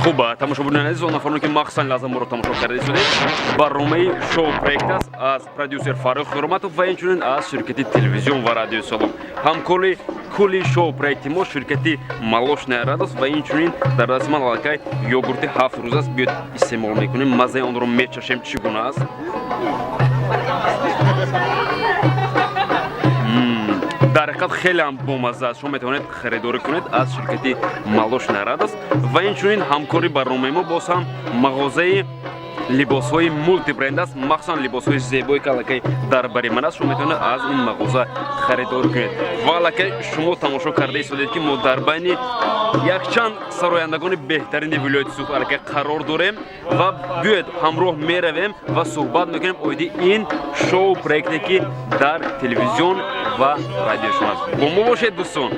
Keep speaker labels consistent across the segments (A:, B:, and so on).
A: خوبه тамошобинон азиз нафароне ки махсусан лаҳза моро тамошо карда шудед барномаи шоу проект аст аз продюсер Фарух Хурматов ва инчунин аз ширкати телевизион ва радиои Солом ҳамкори кулли шоу проекти мо ширкати Молочная радост ва инчунин дар дасти ман аллакай йогурти 7 рӯз аст биёд истеъмол мекунем маззаи онро мечашем чӣ гуна аст дар ҳақиқат хелеам бомазза аст шумо метавонед харидорӣ кунед аз ширкати Молочная радост ва инчунин ҳамкори барномаи мо боз ҳам мағозаи либосҳои мултибренд аст махсусан либосҳои зебое ки аллакай дар бари ман аст шумо метавонед аз ин мағоза харидорӣ кунед ва аллакай шумо тамошо карда истодед ки мо дар байни якчанд сарояндагони беҳтарини вилояти суд аллакай қарор дорем ва биёед ҳамроҳ меравем ва суҳбат мекунем оиди ин шоу проекте ки дар телевизион ва радио шумоаст бо мо бошед дӯстон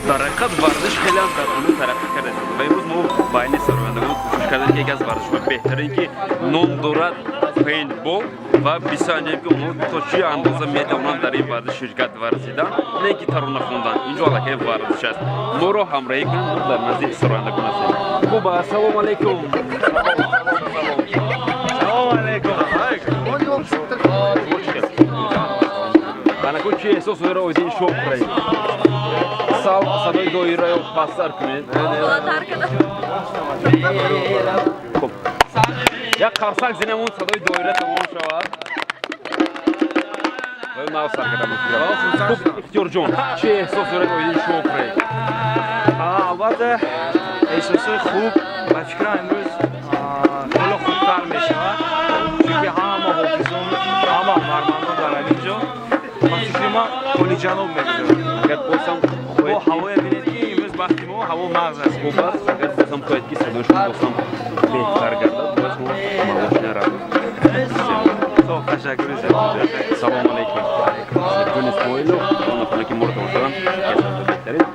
A: дар ҳақиқат варзиш хелеам дар умур тараққӣ карда ва имрӯз мо байни сарояндагон кӯшиш кардем ки яке аз варзишҳои беҳтарин ки ном дорад пейнтбол ва бисанем ки онҳо то чӣ андоза метавонанд дар ин варзиш ширкат варзидан не ки тарона хондан инҷо аллакай варзиш аст моро ҳамроҳӣ кунед мо дар назди сарояндагон ҳастем хуба ассалому алайкум банаку чӣ эҳсос дора оиди ин шоу проект садои доираро пасттар кунед хуб як қарсак зинем он садои доира тамом шавад нав сар кардам хуб ихтиёрҷон чӣ эҳсос доред оиди ин шоу проект
B: албатта эҳсосои хуб ба фикрам имрӯз хело хубтар мешавад чунки ҳама ҳофизон ҳама ҳунармандон дар ҳаминҷо ба фикри ман олиҷаноб мегузорад
A: агар бозам
B: бо ҳавое бинед ки имрӯз вақти мо ҳаво мағз аст
A: хуб аст агар бозам хоҳед ки садоишон бозам беҳтар гардад бояд шумо Молочная радост
B: ташаккури
A: салому алайкум Сергей Исмоилов нафароне ки моро тамошодам беҳтарин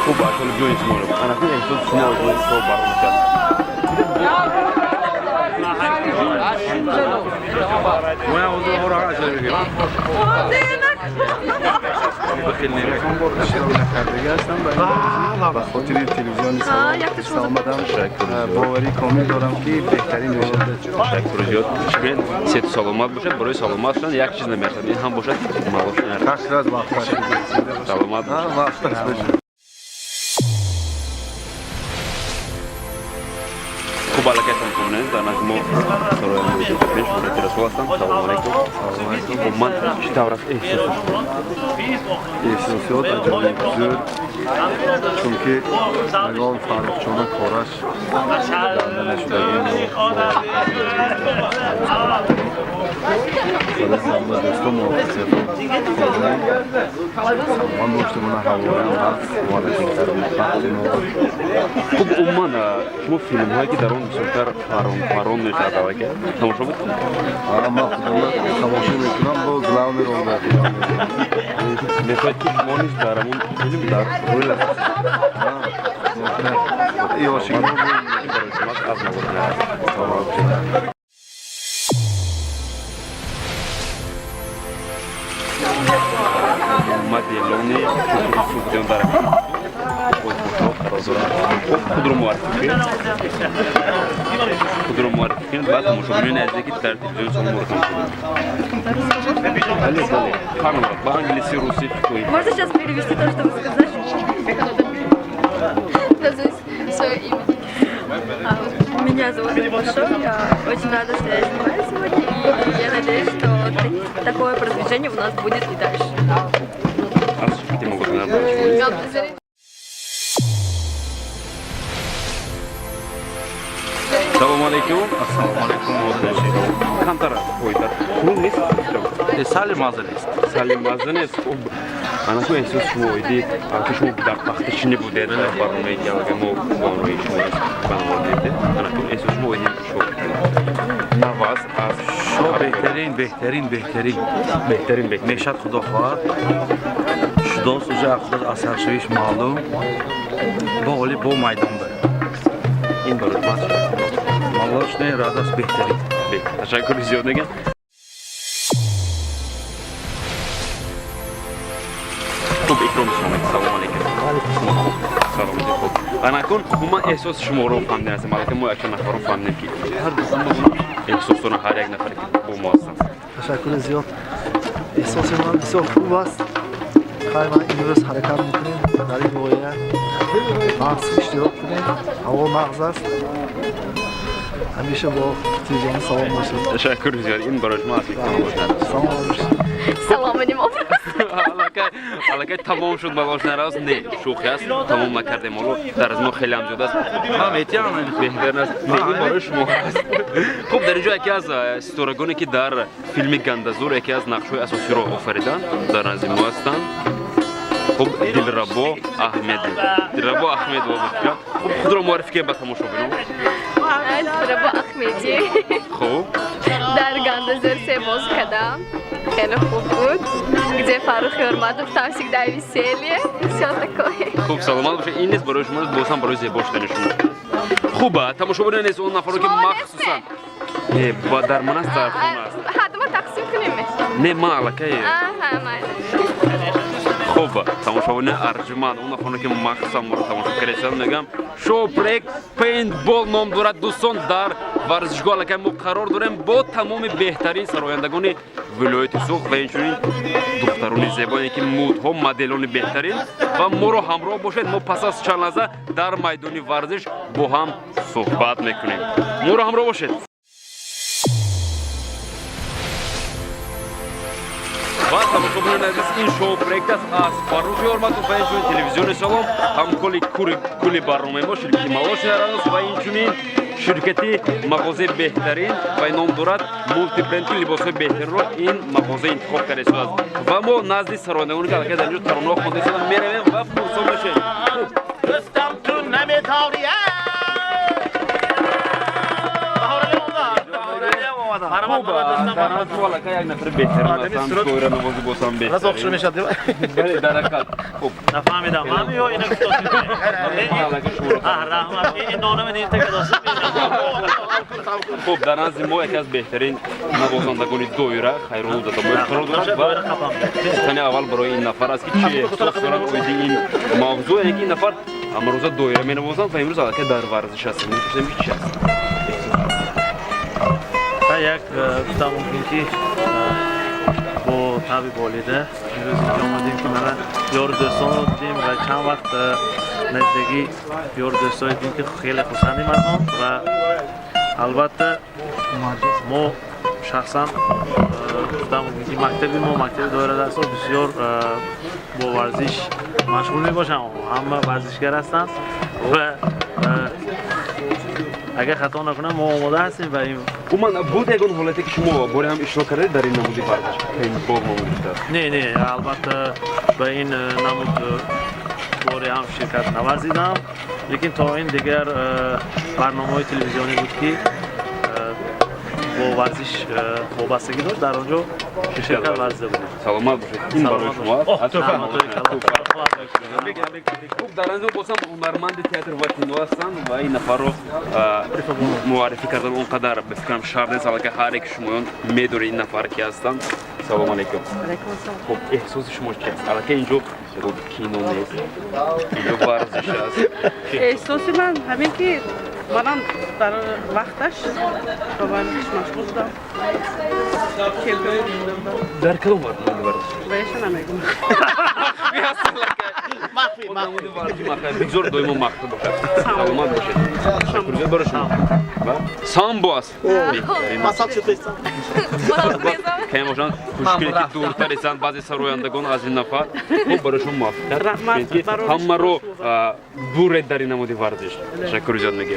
A: хуб асоли ҷои Исмоилов анаку эҳсоси шумо оиди шоу барнома аст
C: ба хотири телевизиони Солом омадам боварӣ комил дорам ки беҳтарин мешавад
A: ташаккури зиёд шукред сеҳту саломат бошед барои саломат шудан як чиз намеохад ин ҳам бошад Молочная саломат хуб аллакай тамошобинед дар назди мо сарояи шӯҳрати расул ҳастам салому алайкум хуб ман чӣ тавр аст
C: эҳсосиёт аҷаби бузург чунки ягон фаррухчона кораш данда нашудагӣ дӯстон муофисиятман доштамона ҳавоям
A: хуб умуман шумо филмҳое ки дар он бисёртар парон мешавад аллакай тамошо мекунед
C: ман худам тамошо мекунам бо главный рол
A: мехоҳед ки шумо низ дар ҳамон филм дар рӯи
C: ёшигӣ
A: барои шумо аз Молочная моделони субтион дар худро муаррифӣ кунед баъд тамошобинони азизе ки дар телевизиони Солом моро тамошобинед бале фармонад ба англиси руси хӯи
D: Можно сейчас перевести то, что вы сказали? Назвать свое имя. Меня зовут Большой. Я очень рада, что я снимаю сегодня. И я надеюсь, что такое продвижение у нас будет и дальше.
A: Салому алейкум. Ассалому алейкум. Камтар хойтар. Хун нест?
B: сали мазанист
A: сали мазанист. анаку эҳсос шумо оиди ки шумо дар тахти чӣ набудед барномаи ки аллакай мо барномаи шумо барномаро дидед анаку эҳсос шумо оиди шо наваз аз
B: шо беҳтарин мешад худо хоҳад шудос уҷа худос асаршавиш маълум бо оли бо майдон бар
A: ин барои ман
B: Молочная радост беҳтарин
A: ташаккури зиёд мегӯям احترام شما سلام علیکم سلام علیکم انا کن ما احساس شما رو فهمیدن است مالک ما یک نفر رو فهمیدیم که هر دوستان احساسون هر یک نفر با ما هستند
E: تشکر زیاد احساس من بسیار خوب است خیلی من این روز حرکت میکنیم در این واقعیت مغز اشتراک کنیم هوا مغز است همیشه با تلویزیون سلام باشید
A: تشکر زیاد این برای شما است
E: سلام باشید
D: سلام علیکم
A: حالا که تمام شد بالاش نراست نه شوخی است تمام نکردیم حالا در از ما خیلی هم زیاد است
B: من میتونم
A: بهتر است نه این برای شما است خب در اینجا یکی از استورگانی که در فیلم گندزور یکی از نقش‌های اساسی رو آفریدن در نزد ما هستند خب دلربا احمدی دلربا احمد و خب خود رو معرفی که به تماشا بینم
D: دلربا احمدی
A: خب
D: در گندزور سه باز کردم خیلی خوب بود گزه فاروقی ارمادوف تمثیل در ویسیلیه بسیار تکایه
A: خوب سلامت باشه این نیست برای شما بازم برای زیبا شدن شما خوبه تماشا بینن نیست اون نفر رو که مخصوصا با در من است در خونه است
D: حتما تقسیم کنیم
A: نه ما علاقه خوب تماشاگران ارجمند اون نفری که مخصوصا ما رو تماشا کردن میگم شوپرک پینتبال نام دارد دوستان در ورزشگاه علاقه ما قرار داریم با تمام بهترین سرایندگان ولایت سوخت و اینچنین دختران زیبایی که مدها مدلان بهترین و ما رو همراه باشید ما پس از چند لحظه در میدان ورزش با هم صحبت میکنیم ما رو همراه باشید و تماشاگران عزیز این شو پروژه است از فاروقی ارمادوف و اینچنین تلویزیون سلام همکاری کلی برنامه ما شرکت مالاش هرانوس و اینچنین شرکتی مغازه بهترین و نام دارد مولتی برند لباس‌های بهترین رو این مغازه انتخاب کرده شده است و ما نزد سرایندگانی که علاقه در اینجا ترانه‌ها خوانده شدن میرویم و پرسان میشیم
F: رستم تو نمیتاری
A: در از تو علاقه یک نفر بهترین هستند شوهر نوازی باشن بهترین
F: رضا خوش میشد
A: بله در حقیقت خوب
F: نفهمیدم من یا اینا گفتم
A: علاقه شما
F: رحمت این نانم دیر تک داشت
A: خوب در نزد ما یکی از بهترین نوازندگان دویره خیرالله دادا ما افتخار دارد و تنی اول برای این نفر است که چی احساس دارد اویدی این موضوع یکی این نفر امروز دویره می نوازند و امروز علاقه در ورزش هستند می‌پرسیم چی است
F: یک گفتم ممکن که با طبی بالیده امروز اینجا آمدیم که من یار دوستان رو دیدیم و چند وقت نزدیکی یار دوستان دیدیم که خیلی خوشحالیم از آن و البته ما شخصا گفتم ممکن که مکتبی ما مکتب دایره درس بسیار با ورزش مشغول می باشم همه ورزشگر هستند و اگر خطا نکنم ما آماده هستیم و این
A: من بود یکون حالتی که شما باره هم اشتراک کردید در این نمودی ورزش پینتبال نمودی
F: نه البته به این نمود باره هم شرکت نورزیدم لیکن تا این دیگر برنامه‌های تلویزیونی بود که با ورزش وابستگی داشت در آنجا شرکت ورزیده بودیم
A: سلامت باشید این برای شما خوب در اینجا بازم هنرمند تئاتر و کینو هستند و این نفر رو معرفی کردن اونقدر به فکرم شرط نیست که هر یک شمایان میدونه این نفر کی هستند سلام علیکم خب احساس شما چی است البته اینجا کینو نیست اینجا ورزش است
G: احساس من همین که منم در وقتش با ورزش مشغول بودم
A: در کدوم ورزش
G: بهش نمیگم
A: مخفی بگذار دویمون مخفی باشد سلامت باشید تشکر زیاد برای شما سامبو است
F: مسال شده است
A: که باشن مشکلی که دورتر هستند بعضی سرایندگان از این نفر خوب برای شما موفق همه رو دور در این نمودی ورزش تشکر زیاد میگم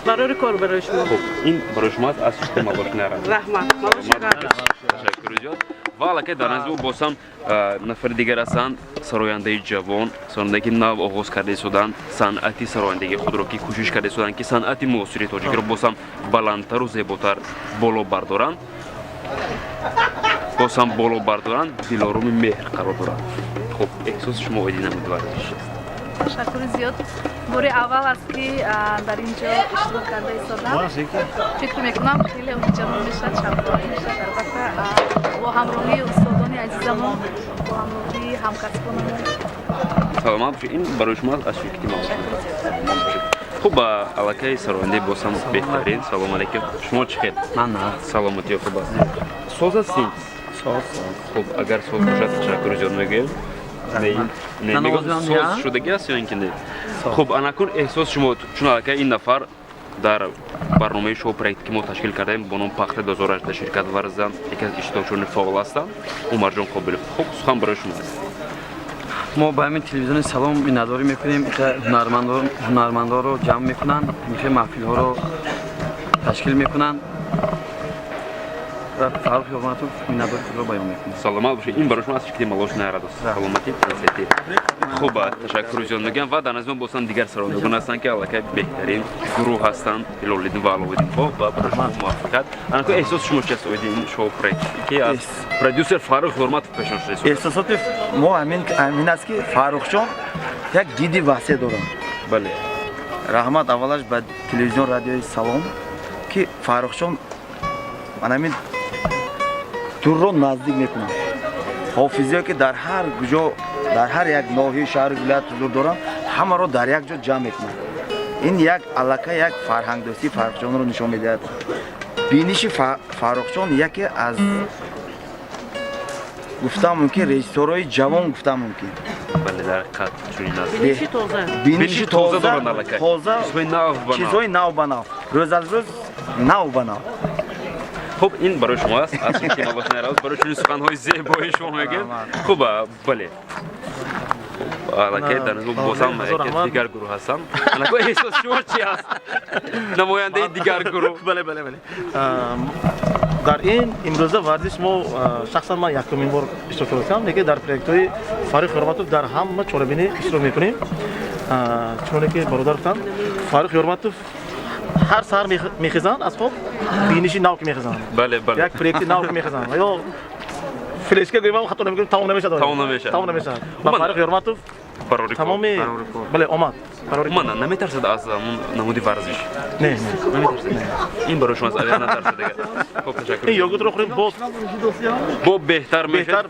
G: برای کار برای شما
A: خب این برای شما از شما مالوش نرم
G: رحمت
A: تشکر زیاد و علاقه در نزد او بازم نفر دیگر هستند سراینده جوان سرایندگی نو آغاز کرده شدند صنعتی سرایندگی خود را که کوشش کرده شدند که صنعت معاصر تاجیک را بازم بلندتر و زیباتر بالا بردارند بازم بالا بردارند دلارام مهر قرار دارند خب احساس شما اویدی نمود ورزش
H: تشکر زیاد باری اول است که در اینجا اشتراک کرده ایستادم فکر میکنم خیلی جمع میشد شبایی میشد البته با همراهی استادان عزیزمون با همراهی همکسبانمون
A: саломат бошед. Ин барои шумо аз ширкати малош. хуб аллакай саронде босам беҳтарин. Салом алейкум. Шумо чӣ хел?
I: Ман
A: саломатиё хуб аст. Соз ҳастин?
I: соз.
A: Хуб агар соз бошад ташаккури зиёд мегӯем. соз шудаги аст ё ин ки не? хуб анакун эҳсос шумо чун аллакай ин нафар дар барномаи шоу проекти ки мо ташкил кардаем бо ном пахта 2018 ширкат варзан яке аз иштирокчиёни фоъол ҳастам Умарҷон Қобилов. хуб сухан барои шумо.
I: мо ба ҳамин телевизиони салом миннатдорӣ мекунем. ҳунармандонро ҷамъ мекунанд, ҳамеша маҳфилҳоро ташкил мекунанд. Фарух Ёрматов миннатдории худро баён мекунад.
A: саломат бошед. ин барои шумо аз ширкати малошина радост. саломатӣ консерти. хуб ташаккури зиёд мегӯям ва дар назди мо босам дигар сарондагон ҳастанд ки аллакай беҳтарин гурӯҳ ҳастанд. Илолиддин ва Аловиддинхо ва барои шумо муваффақият. Анако эҳсоси шумо чи аст оиди ин шоу проект ки аз продюсер Фарух Ёрматов пешон шуда?
E: эҳсосоти мо ҳамин аст ки Фарухҷон як диди васеъ дорад.
A: бале
E: раҳмат аввалаш ба телевизион радиои Салом ки Фарухҷон ман ҳамин дурро наздик мекунад. ҳофизиҳое ки дар ҳар ҷо дар ҳар як ноҳияи шаҳру вилоят ҳузур доранд ҳамаро дар як ҷо ҷамъ мекунад. ин як аллакай як фарҳангдостии Фарухҷонро нишон медиҳад. биниши Фарухҷон яке аз гуфтам мумкин режиссёрҳои ҷавон гуфтам мумкин.
A: бале дар ҳақиқат чунин аст.
E: биниши тоза
A: дорад аллакай.
E: чизҳои нав ба нав, рӯз аз рӯз нав ба нав.
A: хуб ин барои шумо аст. аз ширкати малошина радост барои чунин суханҳои зебои шумо мегӯем. хуб бале аллакай дар назди босам дигар гурӯҳ ҳастам. анако эҳсоси шумо чӣ аст? намояндаи дигар гурӯҳ.
F: бале дар ин имрӯза варзиш мо шахсан ман якумин бор иштирок кардам, лекин дар проектҳои Фарух Ёрматов дар ҳама чорабинӣ иштирок мекунем. чуноне ки бародар гуфтам, Фарух Ёрматов ҳар саҳар мехезанд аз хоб биниши нав ки мехезанд.
A: бале
F: як проекти нав ки мехезанд. ё флешка гӯям хато намекунем, тамом намешад. тамом намешад. Ба Фарух Ёрматов тамоми бале омад.
A: ман наметарсад аз намуди варзиш?
F: не
A: наметарсад. ин барои шумо аст. агар натарсад дигар. хуб ташаккур.
F: ин йогуртро хӯрем
A: бо беҳтар мешавад,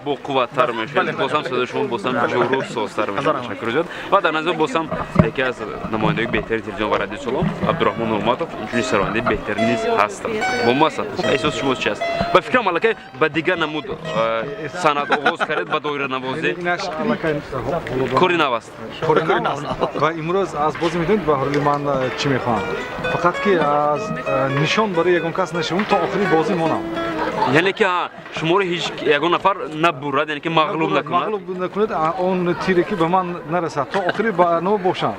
A: бо қувваттар мешавад. босам садои шумо босам ҷору созтар мешавад. ташаккур зиёд. ва дар назди босам яке аз намояндаҳои беҳтари телевизион ва радиои Салом Абдураҳмон Нурматов инчунин сарояндаи беҳтари низ ҳастанд. бо мо ҳастанд. эҳсоси шумо чӣ аст? ба фикрам аллакай ба дигар намуд санъат оғоз кардед, ба доиранавозӣ кори нав аст.
J: ва имрӯз аз бози медонед ба ҳоли ман чӣ мехоҳам? фақат ки аз нишон барои ягон кас нашавам то охири бозӣ монам.
A: яъне ки шуморо ҳеҷ ягон нафар набурад, яъне ки мағлуб
J: накунад, он тире ки ба ман нарасад то охири барнома бошам.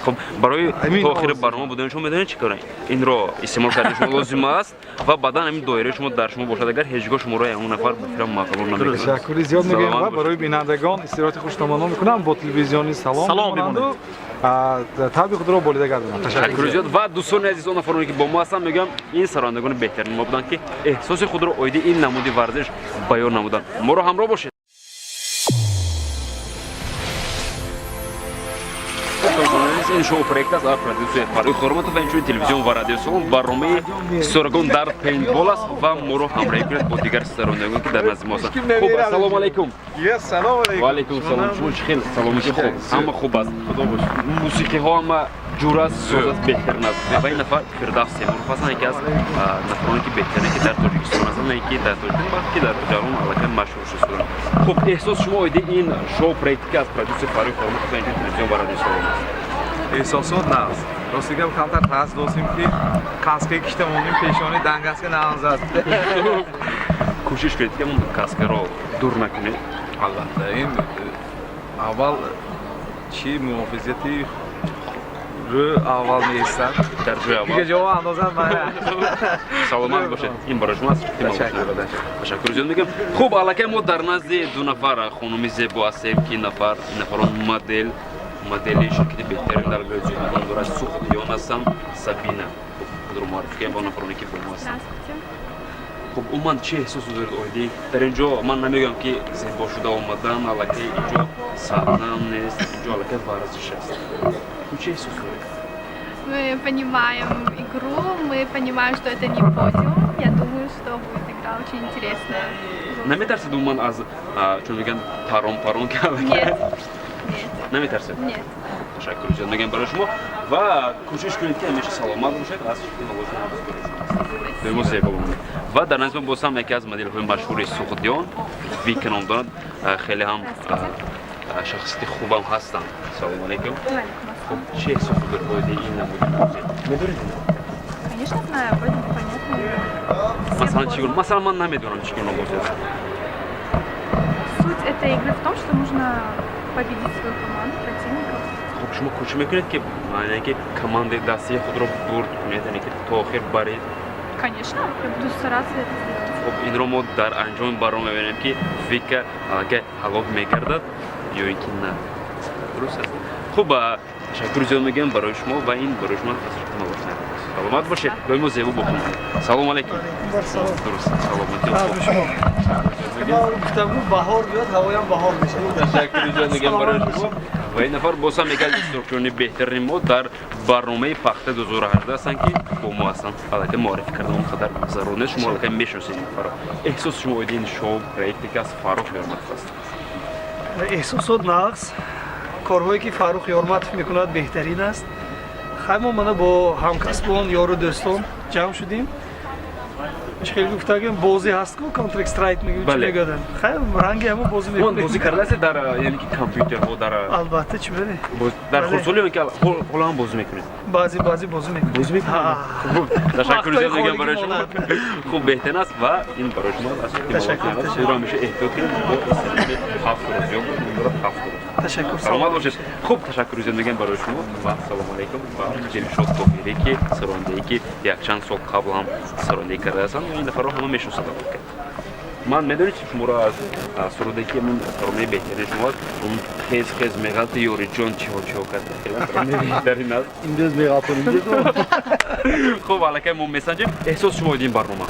A: хуб барои то охири барнома будани шумо медонед чӣ кора? инро истеъмол кардани шумо лозим аст ва баъдан ҳамин доираи шумо дар шумо бошад. агар ҳеҷ гоҳ шуморо ягон нафар бифирам мағлуб намекунад.
J: ташаккури зиёд мегӯям ва барои бинандагон истироҳати хушнамоно мекунам. бо телевизиони Салом бимонанду таби худро болида гардонам.
A: ташаккури зиёд. ва дӯстони азиз он нафароне ки бо мо ҳастанд мегӯям ин сарояндагони беҳтарини мо буданд ки эҳсоси худро оиди ин намуди варзиш баён намуданд. моро ҳамроҳ бошед. ин шоу проект аст аз продюсер Фарух Ёрматов ва инчунин телевизион ва радиои Салом барномаи исторагон дар пейнтбол аст ва моро ҳамроҳӣ кунед бо дигар сарояндагон ки дар назди мо ҳастанд. хуб ассалому алайкум. ва алайкум салом. шумо чӣ хел? саломати хуб? ҳама хуб аст. мусиқиҳо ҳама ҷур аст, соз аст, беҳтарин аст. ва ин нафар Фирдавс Темуров ҳастанд, яке аз нафароне ки беҳтарин ки дар Тоҷикистон ҳастанд, не ки дар Тоҷикистон балки дар ҷаҳон аллакай машҳур шуданд. хуб эҳсоси шумо оиди ин шоу проекти ки аз продюсер Фарух Ёрматов ва инчунин телевизион ва радиои Салом аст?
K: эҳсосот наст. ростига камтар қарз достем ки каскаи киштамоним пешони дангаска наанзад.
A: кӯшиш кунед ки он каскаро дур накунед.
K: албатта ин аввал чӣ муҳофизати рӯ аввал меистад.
A: дар ҷои аввал
K: дига ҷавоб андозам мая.
A: саломат бошед. ин барои шумо аст. ташаккури зиёд мегӯям. хуб аллакай мо дар назди ду нафар хонуми зебо ҳастем ки нафарон модели ширкати беҳтарин дар гӯзиёнон дорад. сухдиён ҳастам, Сабина. худро муаррифӣ кунед бо нафароне ки бо мо ҳастанд. хуб умуман чӣ эҳсосе доред оиди дар ин ҷо? ман намегӯям ки зебо шуда омадан, аллакай ин ҷо саҳнам нест, ин ҷо аллакай варзиш аст. чӣ эҳсос доред?
H: Мы понимаем игру, мы понимаем, что это не подиум. Я думаю, что будет игра очень интересная.
A: наметарсед умуман аз чун мегӯянд парон ки аллакай?
H: Нет.
A: نمیترسید؟
D: نه.
A: تشکر زیاد میگم برای شما و کوشش کنید که همیشه سلامت باشید از شما زیبا بمونید و در نظر بازم یکی از مدل‌های مشهور سوخدیان ویک نام دارند خیلی هم شخصیت خوبم هستند. سلام علیکم. خب چه احساسی دارید این نمود می‌دونید؟
H: Конечно, знаю, вроде бы понятно.
A: مثلا چیکار؟ مثلا من نمیدونم چیکار نمی‌کنم.
H: Суть этой игры в том, что нужно победить свою команду противников.
A: خب شما کوشش میکنید که معنی که کماند دستی خود رو برد کنید یعنی که تا آخر برید.
H: Конечно, я буду стараться это сделать.
A: خب این رو ما در انجام برام می‌بینیم که فکر که هلاک می‌گردد یا اینکه نه. درست است. خب تشکر زیاد میگم برای شما و این برای شما سلامت باشید. دائما زیبا بخونید. سلام علیکم. درست. سلامتی
B: شما. گفتم بهار بیاد هوایم بهار میشه.
A: تشکر زیاد میگم برای شما. و این نفر بازم یکی از اینستراکتوران بهترین ما در برنامه پخته 2018 هستند که با ما هستند. البته معرفی کردن اونقدر ضروری نیست. شما البته میشناسید این نفر. احساس شما این شو پروژه‌ای که از فاروق یارمتوف است.
B: احساسات نقص کارهایی که فاروق یارمتوف میکند بهترین است. خیلی ما با همکاسبان یار و دوستان جمع شدیم. خیلی گفتگیم بازی هست که کانتر استرایک میگیم چی میگن خیلی رنگی همون بازی میکنیم
A: بازی کرده است در یعنی که کامپیوتر ها در
B: البته چی بله
A: در کنسول که حالا هم بازی میکنید
B: بازی بازی میکنیم
A: تشکر زیاد میگم برای شما خوب بهترین است و این برای شما تشکر رو همیشه اهدا کنید با 7 روز یا 7
B: تشکر
A: سلامت باشید خوب تشکر زیاد میگم برای شما و سلام علیکم و دلشاد توفیقی که سرانده‌ای که یک چند سال قبل هم سراندهی کرده هستند این دفعه رو همه میشناسند من میدونید شما را از سروده‌ای که من سرانده بهترین شما اون خیز میگفت یوری جان چی کرد خیلی بهترین است
C: این دوز میگفت
A: خب الکی ما میسنجیم احساس شما این برنامه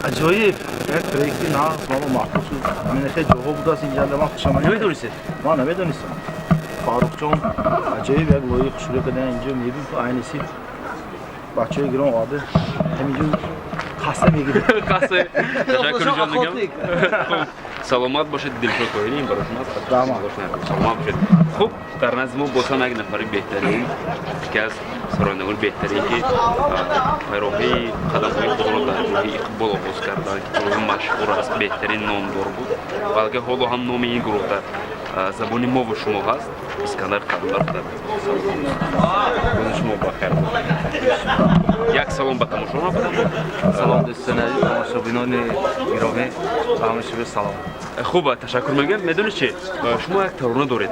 C: عجایب یک پروژه نه ما محفوظ من خیلی جواب بود از اینجا ما خوشم
A: نمیدونید
C: ما نمیدونستم فاروق جان عجایب یک وای خوشوله کردن اینجا میبینیم تو عین سی بچه‌ای گران آده همینجور خسته میگیره
A: خسته تشکر جان میگم سلامت باشید دلشاد توفیقی این برای شما سلامت باشید خوب در نزد ما بازم یک نفر بهترین که از سرانه‌های بهترین که پیروی قدم‌های خود را در راه اقبال آغاز کردند که گروه مشهور است بهترین نامدار بود بلکه حالا هم نام این گروه در زبان ما و شما هست اسکندر قلندر در روز شما بخیر یک سلام به تماشاچیان بدم
E: سلام دوستان تماشابینان گرامی همه سلام
A: خوب تشکر میگم میدونید چی شما یک ترانه دارید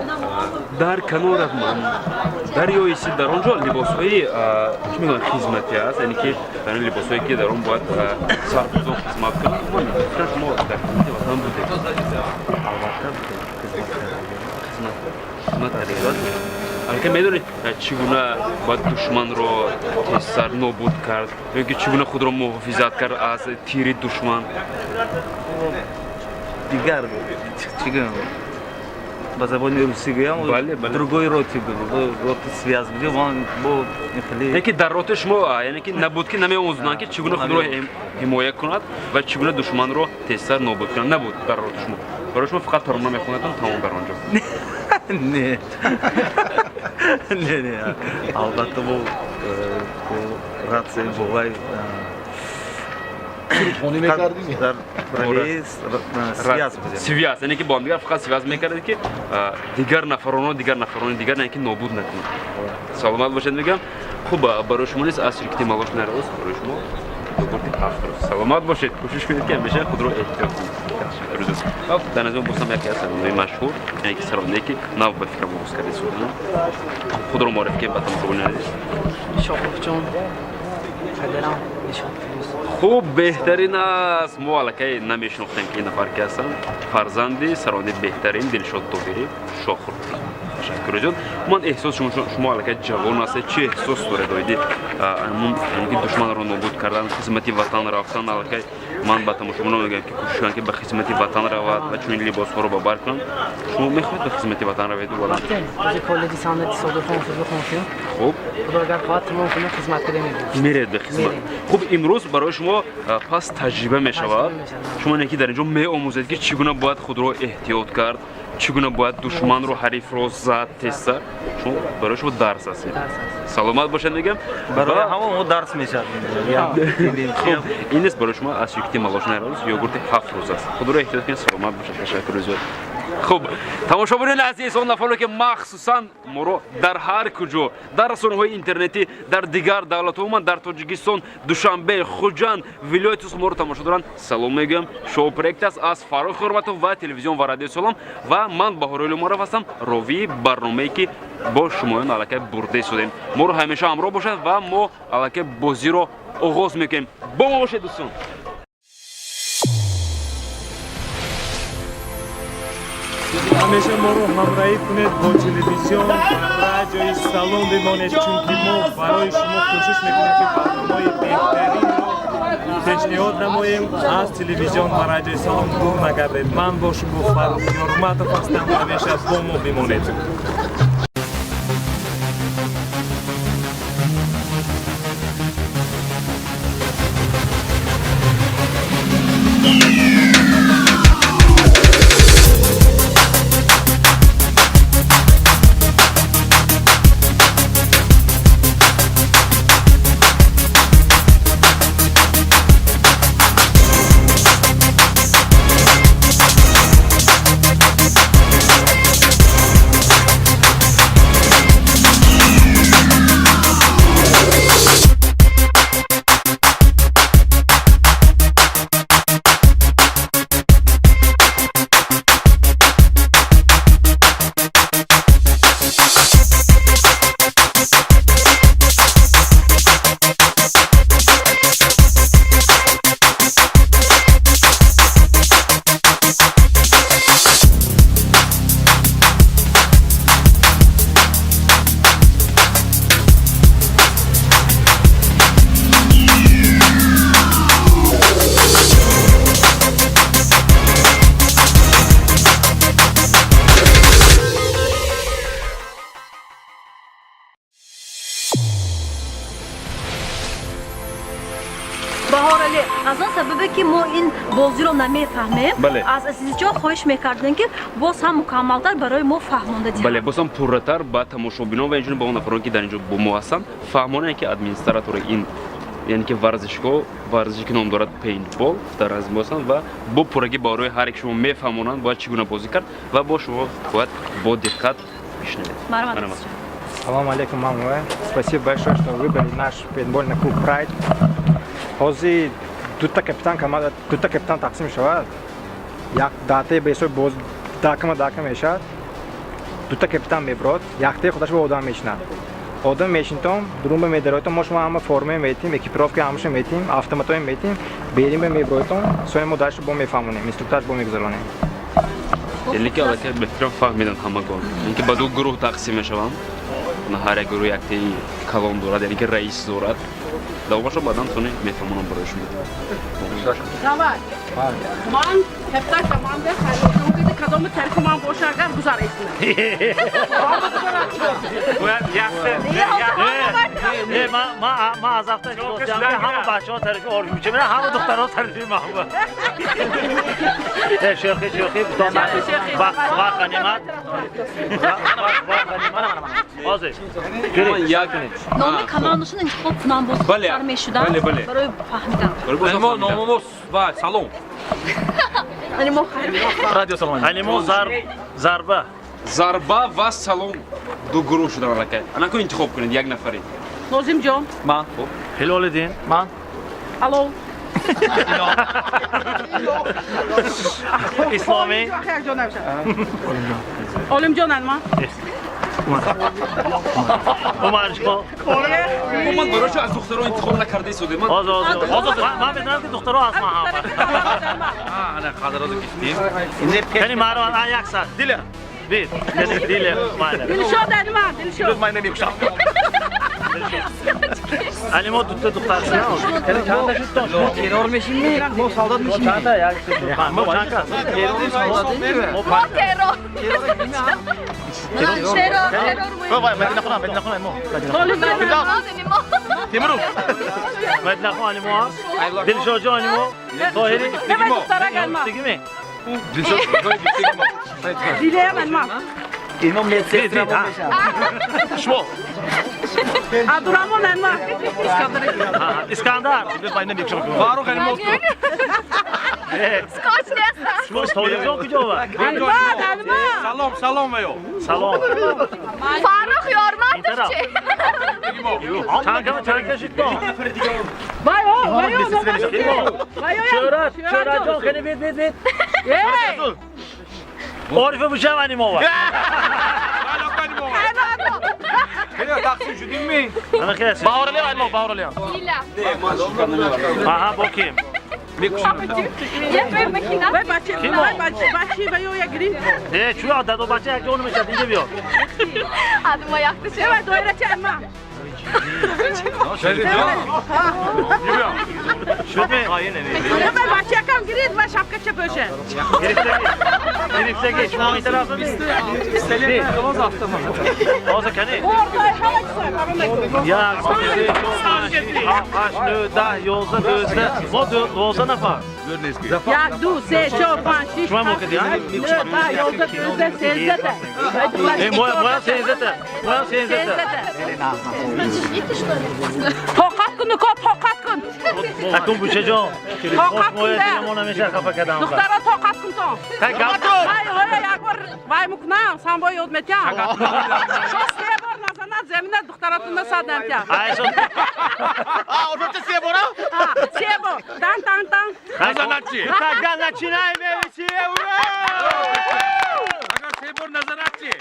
A: در کنار من دریای سیند در آنجا لباس‌های چی میگن خدمتی است یعنی که در لباس‌هایی که در آن باید سربازان خدمت کنند ما در خدمت وطن بودیم البته خدمت البته میدونید چگونه باید دشمن رو سر نابود کرد یا که چگونه خود را محافظت کرد از تیر دشمن
E: دیگر چیگم با زبان روسی گویم другой роти был рот связь بود با
A: یعنی که در رات شما یعنی که نبود که نمی‌آموزند که چگونه خود را حمایت کند و چگونه دشمن را تیزتر نابود کند نبود در رات شما برای شما فقط ترانه می‌خواندن تمام در آنجا
E: نه نه البته با رات بوای
C: خونی می‌کردیم
E: در
A: سویاس یعنی که با هم دیگر فقط سویاس می‌کردید که دیگر نفران دیگر یعنی که نابود نکنید سلامت باشید میگم خوب برای شما نیست از شرکت مالاش نراز برای شما سلامت باشید کوشش کنید که همیشه خود رو احتیاط کنید در نظر بودم یکی از سرانه‌های مشهور یعنی که سرانه‌ای که نو به فکر آغاز کرده سودن خود رو معرفی کنید بعدم رو ببینید
L: شاپور جان
A: خوب بهترین است ما الکی نمیشناختیم که این نفر که هستن فرزندی سرانه بهترین دلشاد توفیقی شاخور تشکر جان من احساس شما الکی جوان هستید چه احساس دارید که دشمن رو نابود کردن خدمت وطن رفتن الکی من با تماشاگران میگم که کوشش کنید که به خدمت وطن رود و چون این لباس ها رو ببر کنید شما میخواهید به خدمت وطن روید ولی
L: از کل لیسانس صدور خونسون
A: خوب
L: خدا اگر خواهد تمام کنه خدمت کنه
A: میرید به خدمت خوب امروز برای شما پس تجربه میشود شما یکی در اینجا میآموزید که چگونه باید خود رو احتیاط کرد چی گونه باید دشمن رو حریف رو زد تست چون برای شما درس است سلامت باشید میگم
B: برای همون درس میشه
A: این است برای شما از شرکت مالاشنا روز یوگورت 7 روز است خود رو احتیاط کنید سلامت باشید تشکر زیاد خب تماشاگران عزیز اون نفری که مخصوصا مرو در هر کجا در رسانه‌های اینترنتی در دیگر دولت‌ها در تاجیکستان دوشنبه خوجند ولایت مرو تماشا دارن سلام میگم شو проект است از فاروق حرمتов و تلویزیون و رادیو سلام و من بهار المعرف هستم راوی برنامه‌ای که با شمایان علاقه برده شدیم مرو همیشه همراه باشید و ما علاقه بازی رو آغاز میکنیم با ما باشید دوستان
B: همیشه ما رو همراهی کنید با تلویزیون رادیوی سلام بمانید چونکه ما برای شما کوشش میکنیم که برنامه‌های بهترین رو پیشنهاد نماییم از تلویزیون و رادیوی سلام دور نگردید من با شما فاروق حرمتov هستم همیشه با ما بمانید
M: از آن سببه که ما این بازی رو نمیفهمیم از عزیزجان خواهش میکردیم که باز هم مکملتر برای ما فهمانده دید
A: بله باز هم پرتر با تماشابینان و اینجوری با اون افرادی که در اینجا با ما هستن فهمانه که ادمینستراتور این یعنی که ورزشگاه ورزشی که نام دارد پینتبال در از ما هستن و با پرگی برای هر یک شما میفهمونن باید چگونه بازی کرد و با شما باید با دقت بشنوید.
B: Салам алейкум, мама. Спасибо большое, что выбрали наш пейнтбольный клуб Pride. Hozir duta kapitan taqsim shavad. Як дате бесой боз дакама мешад. Дута капитан меброд, якте худаш ба одам мешна. Одам мешинтом, друм ба медаройтом мо шумо ҳама форма метим, экипировка ҳамаша метим, автоматом метим, берим ба мебройтом, сони мо даш бо мефаҳмонем, инструктор бо мегузаронем.
A: یعنی که البته بهترین فهمیدن همگان اینکه با دو گروه تقسیم میشوند نه هر گروه یک تی کلام دارد یعنی که رئیس دارد دوباره بعداً سونی میفهمونم برایشون
G: من هفته کمانده خیلی که کدام ترک من باشه اگر گزارشونه
F: ما از هفته گفتم همه بچه‌ها طرف آرمی میشه من همه دخترها طرف من شیخی با غنیمت بازه
M: نام کمانشون انتخاب کنم باز کار میشدن برای فهمیدن
A: نامموز و سلام
M: انیمو
F: رادیو سلام انیمو
A: ضربه و سلام دو گروه شدن البته انا کو انتخاب کنید یک نفری
G: نازم جان
F: من هلال الدین من
G: الو
F: اسلامی
G: علم جان من
F: عمر شما
A: من برایش از دخترها انتخاب نکرده سوده من
F: من بدونم که دخترها از ما هم
A: انا خاطراتو گفتیم
F: یعنی مرو یک ساعت دیله بید دیله
G: دلشاد من دلشاد
F: من نمیکشم علی ما دوتا دختر شدیم
I: یعنی چند تا شد ما ترور میشیم ما سالدات میشیم
F: چند تا یک ما چند تا
I: ترور سالدات
D: ما ترور
F: بابا مدینه خونه ما تیمرو مدینه خونه ما دلشاد جان ما طاهری دیگه
G: Dileyem elma.
E: اینو میسه
F: شما
G: Aduramon elma.
F: اسکندر
K: فاروق elma oldu.
D: Skoç neyse.
F: شما تلویزیون کجا var?
K: Salom, salom ve yo.
F: سلام
D: Faruk yorma Türkçe.
F: چند کشید تو
G: Vay o, vay o. Vay o.
F: شهرت جان خیلی بید عارف بوشهوانی ما var
K: Hele taksi şu değil mi?
F: انا خیلی
K: Bağırılıyor.
F: aha bakayım
D: Yetme makina.
G: Vay bahçe vay o ya gireyim.
F: de şu anda o bahçe onu meşe dinle bir
D: Adıma yaklaşıyor.
G: Evet doyuracak elma.
K: Şöyle diyor.
F: şöyle
G: Evet bahçeye kam gireyim ben şapka çapöşe.
F: Girifte geç şu itirafı
K: İstelim olmaz hafta mı?
F: o zaman hani
G: Orada hava güzel.
F: ya aş da yolda gözde yolda ne var
G: Ya du se şu pan şiş.
F: Şuna mı okudun ya?
G: Da yolda gözde sezde de.
F: moya senzete
G: Tokat günü ko tokat gün.
F: Takım bu çocuğu
G: Tokat
F: moya
G: günde.
F: telefona meşe kafa kadam
G: Duktara tokat gün ton.
F: Hey kaptan
G: Vay öyle yakvar. Vay muknam san boy yod metya. Şosye bor nazana zemine duktaratında sadem ya.
F: ay şu
K: Orada size bora.
G: Ha, sebo. Tan.
K: Nazanatçı.
F: Nazanatçı nay mevsi
K: Agar sebor nazanatçı.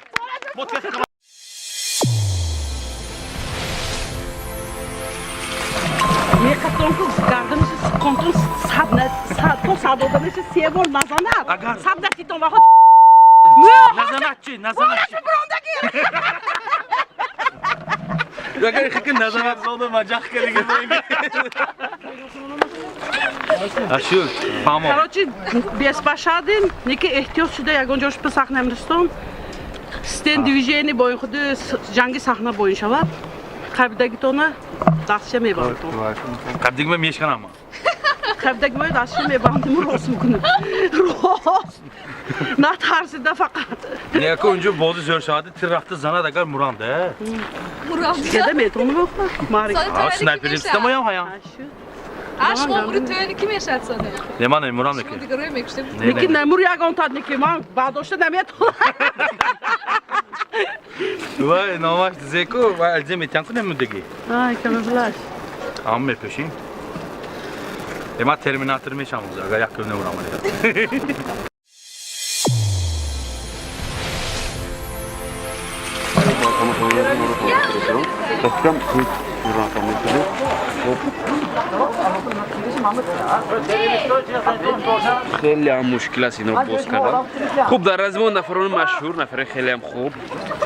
G: Ne katron ku gardan şu kontrol sad odanı şu sebo nazana. Sadda titon va.
F: Nazanatçı
K: Agar hikin nazanat oldu bacak kere gibi. Aşıl. Pamo.
G: Короче, без пашадин, неки эҳтиёт шуда ягон ҷош ба сахна Амристон. Стен дивизиони боин худи ҷанги сахна боин шавад. Қабидагитона дастша мебандам.
K: Kaddigme meşkan ama.
G: Қабидагима дастша мебандам, рост мекунам. Рост. На тарзида фақат.
K: Ne ki önce bozu zörşadı tırraktı zana da gar Muran da.
G: Деда метону бохма. Марик.
K: Aa sniperim sistemayam hayam.
H: Aşk umru töyünü kim yaşat sana?
K: Leman Muran ne ki?
H: Şimdi görüyorum işte.
G: Неки немур ягон тад неки ман бадошта наметонам.
K: Vay normal zeko vay alzem etanku ne müdegi.
G: Ай, камефлаж.
K: Amma peşin. Ema Terminator meşamız aga yakın ne Muran var.
A: خیلی هم مشکل است این رو باز کردن. خوب در از ما نفران مشهور نفر خیلی هم خوب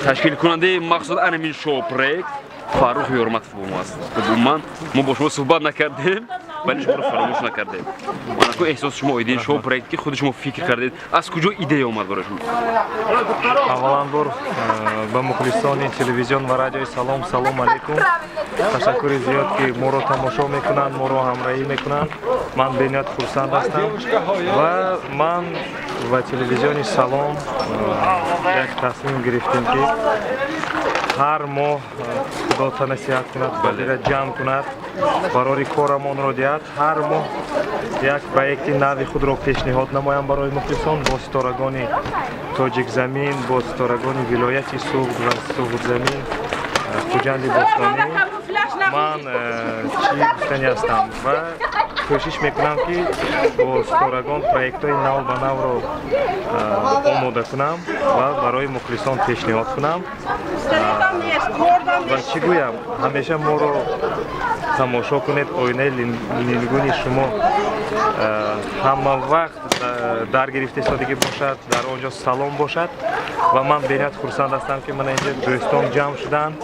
A: تشکیل کننده مقصود انمین شو پروژه فاروق یورمت فوم است. ما با شما صحبت نکردیم ولی شما رو فراموش نکردیم. من کو احساس شما ایدین شو پروژه که خود شما فکر کردید از کجا ایده اومد برای شما؟
N: авваланбор ба мухлисони телевизион ва радиои салом алайкум. Ташаккури зиёд ки моро тамошо мекунанд, моро ҳамроҳӣ мекунанд. Ман бениҳоят хурсанд ҳастам ва ман ва телевизиони салом як тасмим гирифтем ки ҳар моҳ худота насиҳат кунад, бадира ҷамъ кунад, барори корамонро диҳад, ҳар моҳ як проекти нави худро пешниҳод намоям барои мухлисон бо ситорагони тоҷикзамин, бо ситорагони вилояти суғд ва суғдзамин, хуҷанди бостонӣ ман чӣ гуфтанӣ ҳастам ва кӯшиш мекунам ки бо ситорагон проектҳои нав ба навро омода кунам ва барои мухлисон пешниҳод кунам. ва чӣ гӯям, ҳамеша моро тамошо кунед, оинаи нингуни шумо ҳама вақт дар гирифта истодагӣ бошад, дар он ҷо салом бошад ва ман бениҳоят хурсанд ҳастам ки мана инҷо дӯстон ҷамъ шуданд,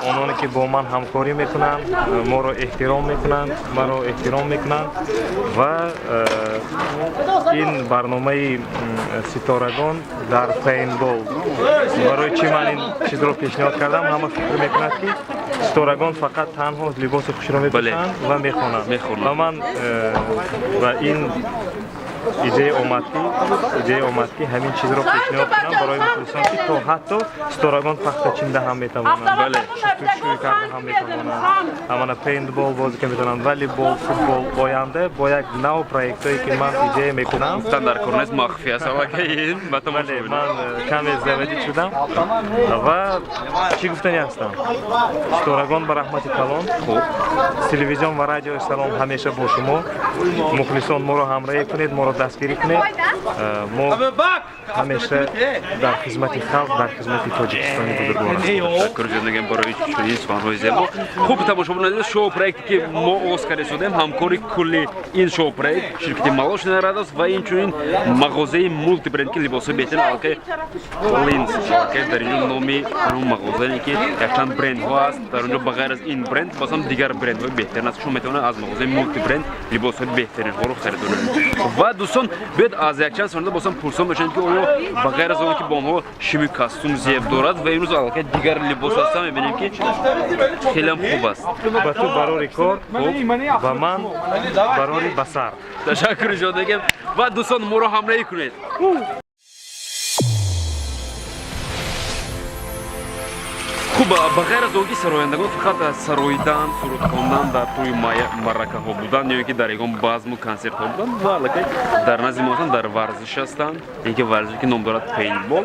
N: ононе ки бо ман ҳамкорӣ мекунанд, моро эҳтиром мекунанд, маро эҳтиром мекунанд ва ин барномаи ситорагон дар пейнтбол барои чӣ ман ин чизро пешниҳод кардам, ҳама фикр мекунад ки ситорагон фақат танҳо либоси хушро мепӯшанд ва мехонанд ва ман ва ин идея омад ки ҳамин чизро пешниҳод кунам барои мухлисон ки то ҳатто сторагон пахтачинда ҳам метавонанд шустушӯй карда ҳам метавонанд амана пейнтбол бозӣ ка метавонанд волейбол футбол оянда бо як нав проектое ки ман идея мекунам
A: дар корнес махфӣ аст аллакай
N: бале ман каме заводид шудам ва чӣ гуфтани ҳастам сторагон ба раҳмати калон телевизион ва радиои салом ҳамеша бо шумо мухлисон моро ҳамроҳӣ кунед моро дастгирӣ кунед мо ҳамеша дар хизмати халқ дар хизмати тоҷикистони бузургвор
A: ташаккур ҷонагем барои чунин суханҳои зебо хуб тамошобинонидон шоу проекте ки мо оғоз карда шудем ҳамкори кулли ин шоу проект ширкати молочная радост ва инчунин мағозаи мултибренд ки либосҳои беҳтарин аллакай линз аллакай дар инҷо номи ҳамон мағозае ки якчанд брендҳо аст дар онҷо ба ғайр аз ин бренд боз ҳам дигар брендҳои беҳтарин аст шумо метавонед аз мағозаи мултибренд либосҳои беҳтаринҳоро харидор кунед ва дӯстон биёед аз якчанд сонанда боз ҳам пурсон мешавед ки оё ба ғайр аз он ки бо онҳо шими костюм зеб дорад ва имрӯз аллакай дигар либос ҳастам мебинем ки хелеам хуб аст
N: ба ту барори кор ва ман барори басар
A: ташаккури ҷонагем ва дӯстон моро ҳамроҳӣ кунед хуб ба ғайр аз он ки сарояндагон фақат сароидан суруд хондан дар тӯи маракаҳо будан ё ки дар ягон базму консертҳо будан ва аллакай дар назди мо ҳастанд дар варзиш ҳастанд ин ки варзише ки ном дорад пейнтбол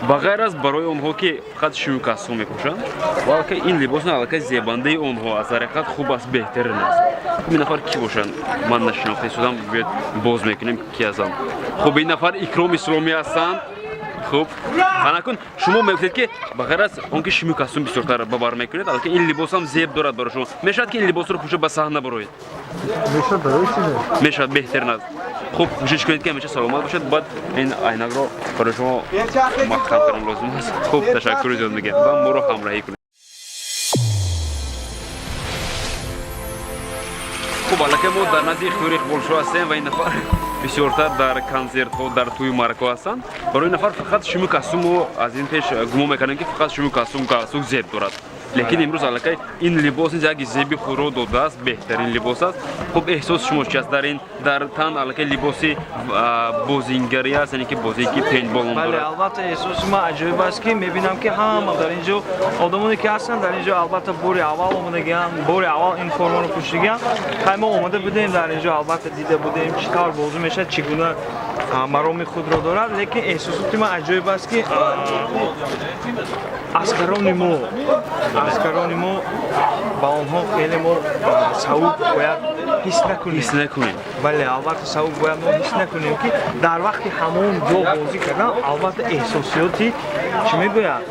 A: ба ғайр аз барои онҳо ки фақат шими костюм мепӯшанд ва аллакай ин либос аллакай зебандаи онҳо аст дар ҳақиқат хуб аст беҳтарин аст ин нафар ки бошанд ман нашинохта шудам биёед боз мекунем ки ҳастанд хуб ин нафар икром исломӣ ҳастанд хуб анакун шумо мегӯфтед ки ба ғайр аз он ки шими костюм бисёртар ба бар мекунед аллакай ин либос ҳам зеб дорад барои шумо мешавад ки ин либосро пӯша ба саҳна бароед мешавад беҳтарин аст хуб кӯшиш кунед ки ҳамеша саломат бошед баъд ин айнакро барои шумо маҳкам кардан лозим аст хуб ташаккури зиёд мегӯям ва моро ҳамроҳӣ кунед хуб аллакай мо дар назди ихтиёри иқболшо ҳастем ва ин нафар бисёртар дар консертҳо дар тӯи маракаҳо ҳастанд барои ин нафар фақат шими костюму аз ин пеш гумон мекардем ки фақат шими костюм зеб дорад лекин имрӯз аллакай ин либос низ як зеби худро додааст беҳтарин либос аст хуб эҳсоси шумо чи аст дар тан аллакай либоси бозингарӣ аст яъне ки бозие ки пейнтбол ном
B: бале албатта эҳсоси ман аҷоиб аст ки мебинам ки ҳама дар инҷо одамоне ки ҳастанд дар инҷо албатта бори аввал омадагиам бори аввал ин формаро пӯшидагиам хай мо омода будем дар инҷо албатта дида будем чӣ тавр бозӣ мешавад чӣ гуна мароми худро дорад лекин эҳсосоти ман аҷоиб аст ки аскарони мо ба онҳо хеле мо сабук бояд ҳис накунем бале албатта сабук бояд мо ҳис накунем ки дар вақти ҳамон ҷо бозӣ кардан албатта эҳсосиёти чӣ мегӯяд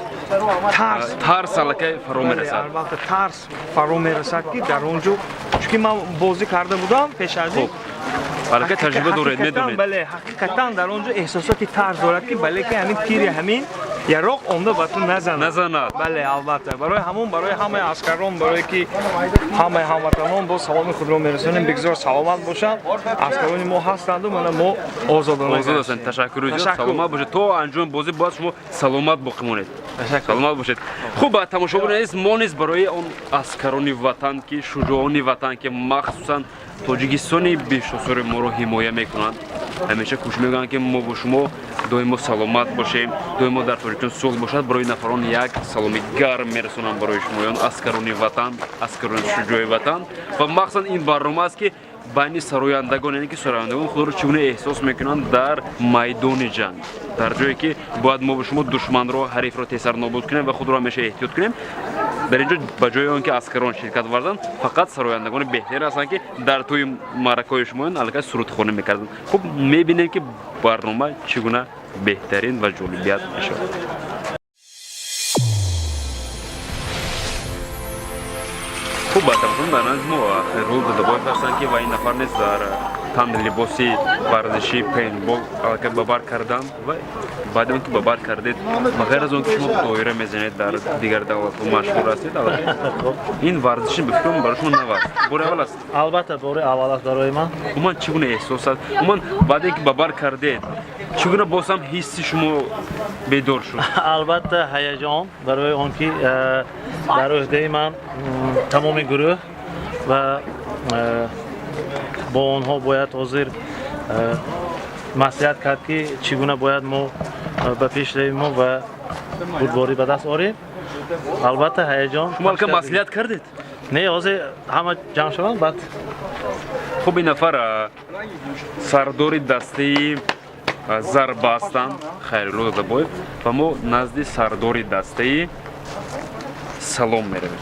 A: тарс аллакай фаро мерасад
B: албатта тарс фаро мерасад ки дар он ҷо чунки ман бозӣ карда будам пеш аз ин
A: аллакай таҷриба доред медонед
B: бале ҳақиқатан дар он ҷо эҳсосоти тарс дорад ки бале ки ҳамин тири ҳамин яроқ онда ба ту назанад бале албатта барои ҳамон барои ҳамаи аскарон барое ки ҳамаи ҳамватанон бо саломи худро мерасонем бигзор саломат бошанд аскарони мо ҳастанду мана мо озодона
A: ҳастем ташаккури зиёд саломат бошед то анҷоми бозӣ бояд шумо саломат боқӣ монед саломат бошед хуб тамошобинон аziz мо низ барои он аскарони ватан ки шуҷоони ватан ки махсусан тоҷикистони бешосури моро ҳимоя мекунанд ҳамеша кӯшиш мекунанд ки мо бо шумо доимо саломат бошем доимо дар тоҷикистон сулҳ бошад барои нафарон як саломи гарм мерасонанд барои шумоён аскарони ватан аскарони шуҷои ватан ва махсусан ин барнома аст ки байни сарояндагон яъне ки сарояндагон худро чӣ гуна эҳсос мекунанд дар майдони ҷанг дар ҷое ки бояд мо бо шумо душманро ҳарифро тесар нобуд кунем ва худро ҳамеша эҳтиёт кунем дар ин ҷо ба ҷои он ки аскарон ширкат варданд фақат сарояндагони беҳтарин ҳастанд ки дар тӯи маъракаҳои шумоён аллакай сурудхонӣ мекарданд хуб мебинем ки барнома чӣ гуна беҳтарин ва ҷолибият мешавад хуб батамшон дар назди мо хайрулло додабоев ҳастанд ки ва ин нафар низ дар тан либоси варзиши пейнтбол аллакай ба бар кардан ва баъди он ки ба бар кардед ба ғайр аз он ки шумо доира мезанед дар дигар давлатҳо машҳур ҳастед ин варзиши ба фикрам барои шумо нав аст бори аввал аст
F: албатта бори аввал аст барои ман
A: умуман чӣ гуна эҳсос аст умуман баъде ки ба бар кардед чӣ гуна боз ҳам ҳисси шумо бедор шуд
F: албатта ҳаяҷон барои он ки дар ӯҳдаи ман тамоми гурӯҳ ва бо онҳо бояд ҳозир маслиҳат кард ки чӣ гуна бояд мо ба пеш равему ва бурдворӣ ба даст орем. Албатта ҳаяҷон.
A: Шумо алка маслиҳат кардед?
F: Не, ҳозир ҳама ҷамъ шаванд баъд.
A: Хуб ин нафар сардори дастаи зарба ҳастанд Хайрулло Додабоев ва мо назди сардори дастаи Салом меравем.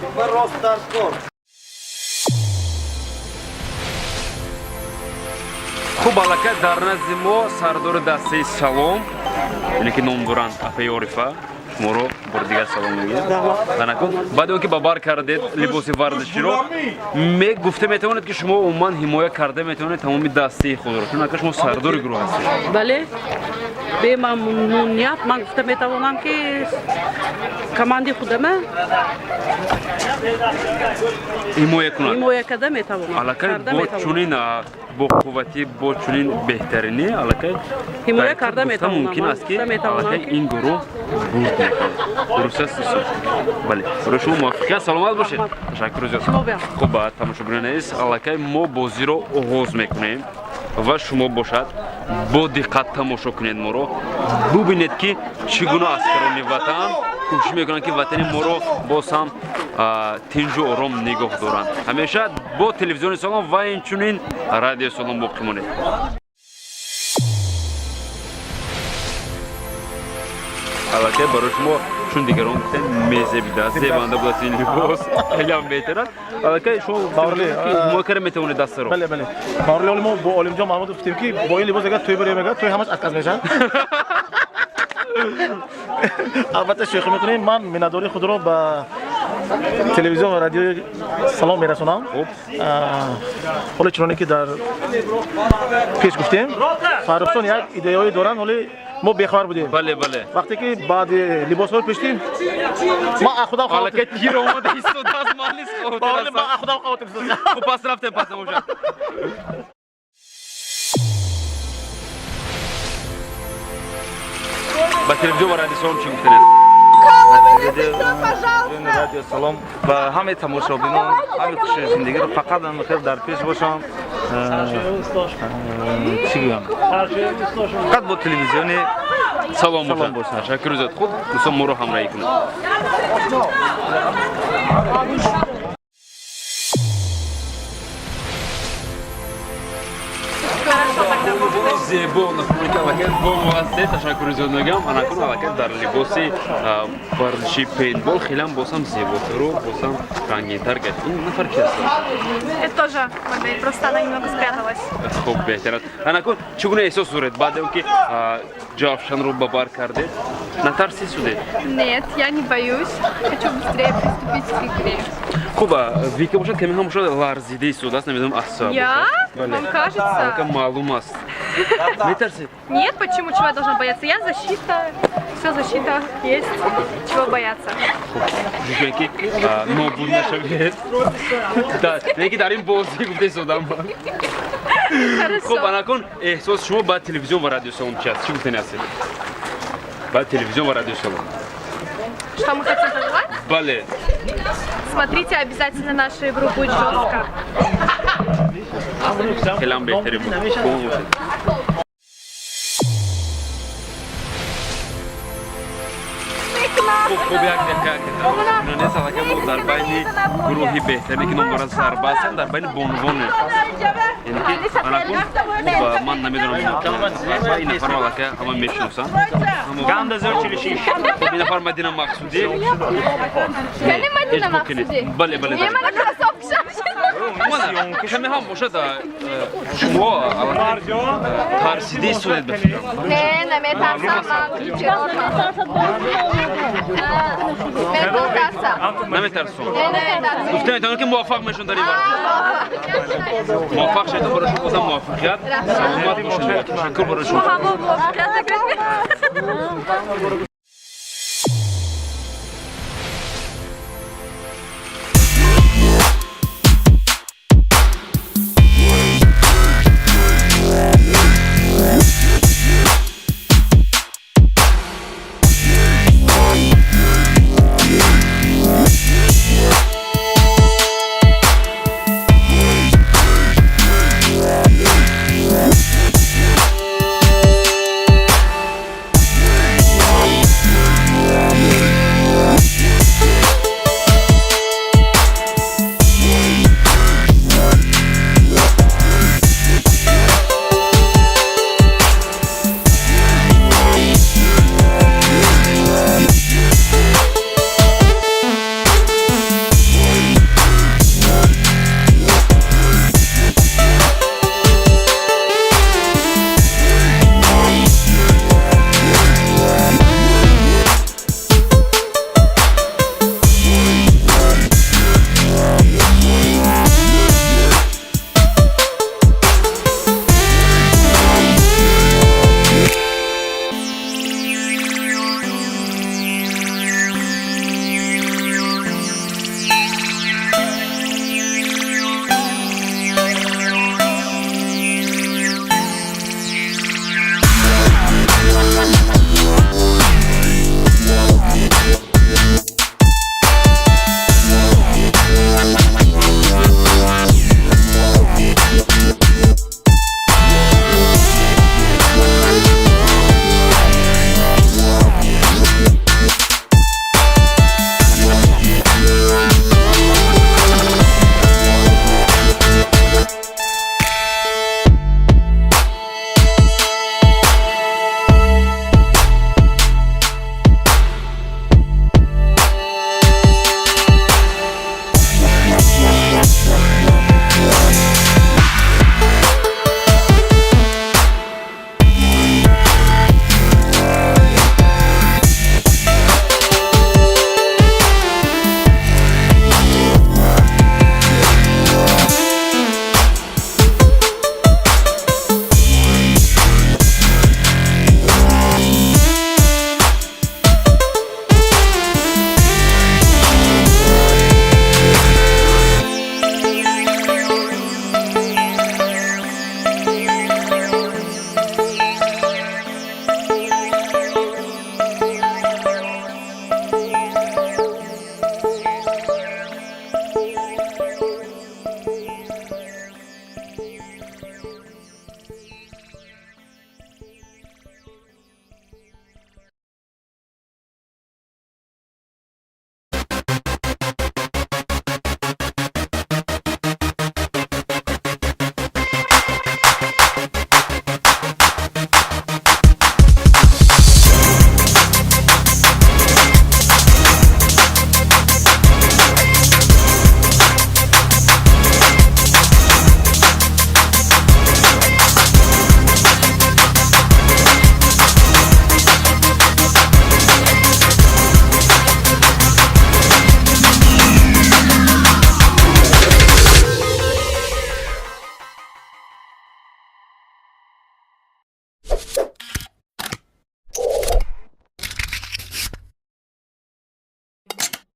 A: Хуб аллакай дар назди мо сардори дастаи Салом, ине ки ном доранд Апаи Орифа, шуморо бори дигар салом мегӯям. Анакун баъди он ки ба бар кардед либоси варзиширо, гуфта метавонед ки шумо умуман ҳимоя карда метавонед тамоми дастаи худро, чун ака шумо сардори гурӯҳ ҳастед.
G: бале бемамнуният ман гуфта метавонам ки команди худама ҳимоя карда метавонам.
A: Аллакай бо чунин бо қуввати, бо чунин беҳтаринӣ, аллакай
G: ҳимоя карда метавонам.
A: мумкин аст ки аллакай ин гурӯҳ бурд мекунад. Дуруст аст исо? Бале, барои шумо муваффиқият, саломат бошед. Ташаккур зиёд. Хуб, ба тамошобинон азиз, аллакай мо бозиро оғоз мекунем ва шумо бошад бо диққат тамошо кунед моро. Бубинед ки чӣ гуна аскарони ватан кӯшиш мекунанд ки ватани моро боз ҳам тинҷу ором нигоҳ доранд. Ҳамеша бо телевизиони Салом ва инчунин радиои Салом боқӣ монед. аллакай барои шумо чун дигарон гуфтен мезебида зебанда будад ин либос хелям беҳтар аст. Аллакай шумо ҳимоя карда метавонед дастаро.
C: бале баврли олимо бо Олимҷон Маҳмудов гуфтем ки бо ин либос агар тӯй барем агар тӯй ҳамаш отказ мешавад. албатта шӯхӣ мекунем. Ман миннатдории худро ба телевизион ва радиои Салом мерасонам. ҳоле чуноне ки дар пеш гуфтем, Фаррухшон як идеяҳое доранд, ҳоле мо бехабар будем.
A: Бале.
C: Вақте ки баъди либосҳоро пӯштем, ман ахудам
A: аллакай тир омода истодааст, ман низ
C: ман ахудам қавотем.
A: Хуб, пас рафтем, пас намошад. ба телевизион ва радиои Салом чӣ гуфтанед?
K: радио Салом ба ҳамаи тамошобинон ҳамаи хуши зиндагиро фақат хел дар пеш бошам. Чӣ гӯям? Фақат бо телевизиони
A: Салом бошад. Ташаккур зиёд. Хуб, дӯстон моро ҳамроҳӣ кунед. зебо нафурка аллакай бо муассисаи ташаккури зиёд мегӯям. Анакун аллакай дар либоси варзиши пейнтбол хелам бозам зеботару бозам рангинтар гашт. Ин нафар ки аст?
H: Это тоже модель, просто она немного спряталась.
A: Хуб, беҳтар аст. Анакун чӣ гуна эҳсос доред баъди он ки ҷавшанро ба бар кардед? Натарсид шудед?
H: Нет, я не боюсь. Хочу быстрее приступить к игре.
A: Хуб, Вика бошад каме ҳам бошад ларзида истодааст, намедонам асо.
H: Я? Вам кажется?
A: Аллакай маълум аст. Метарсид?
H: Нет, почему? Чего я должна бояться? Я защита. Все, защита есть. Чего бояться?
A: Ки нобуд нашавед. Неки дар ин бозӣ гуфта истодам. Хуб, анакун эҳсос шумо ба телевизион ва радиои Салом чӣ аст? Чӣ гуфтани ҳастед? Ба телевизион ва радиои Салом.
H: Что мы хотим пожелать?
A: Бале.
H: Смотрите обязательно нашу игру, будет жестко.
A: Хелам беҳтари буд. Хуб, як дақиқа нонес аллакай мо дар байни гурӯҳи беҳтарине ки ном дорад зарба ҳастанд, дар байни бонувоне. Яъне ки анакун хуб, ман намедонам зарба ин нафарро аллакай ҳама мешиносанд. Хуб, ин нафар Мадина Мақсудӣ.
H: Кали Мадина Мақсудӣ?
A: Бале.
H: Не, мана красовка.
A: Каме ҳам бошад шумо аллакай тарсида истодед ба фикрам.
H: Не, наметарсам ман.
A: Наметарсум. Гуфта метавонед ки муваффақ мешаванд дар ин варзиш. Муваффақ шавед, барои шумо бозам муваффиқият. Саломат бошед. Ташаккур барои шумо.